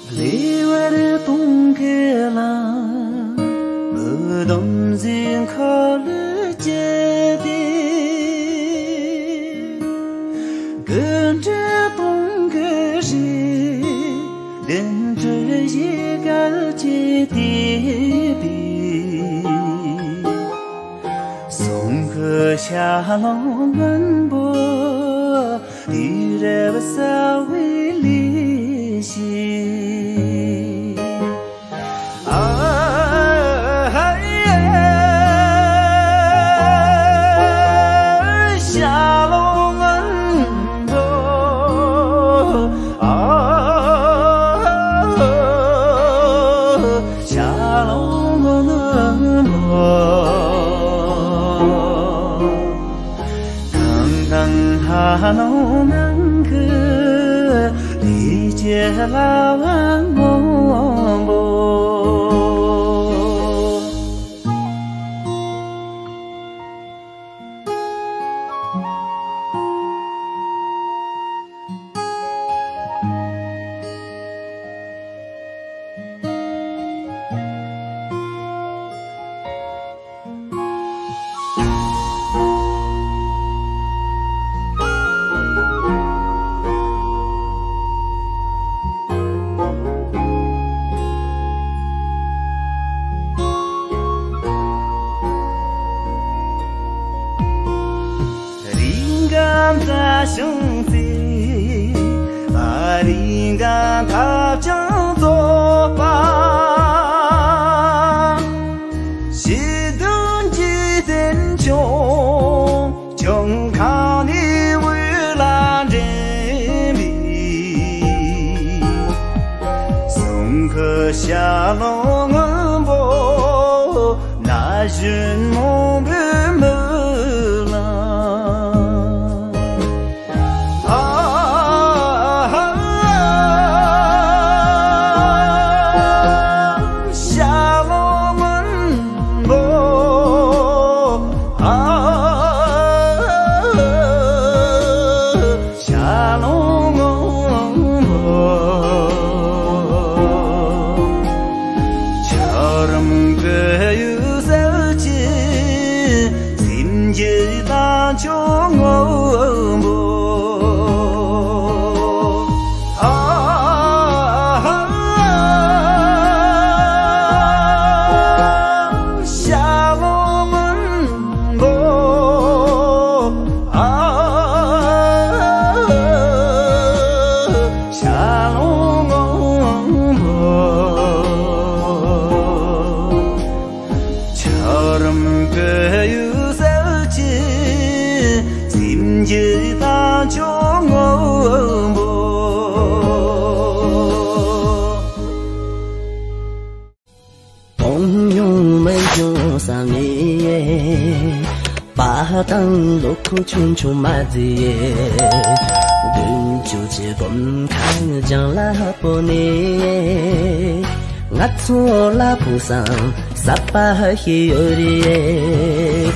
里外的东开朗，不动人靠了街的，跟着东个人，跟着一个街的边，送个下龙门波，地热不稍微离心。哈农南个理解老安梦梦，兄弟，把灵感他将作伴，西东几人穷，穷靠你为难人民，送客下龙门坡，那人梦不梦。当落空匆匆马子耶，人就这公看将拉波呢，我错拉不上，撒巴黑有的。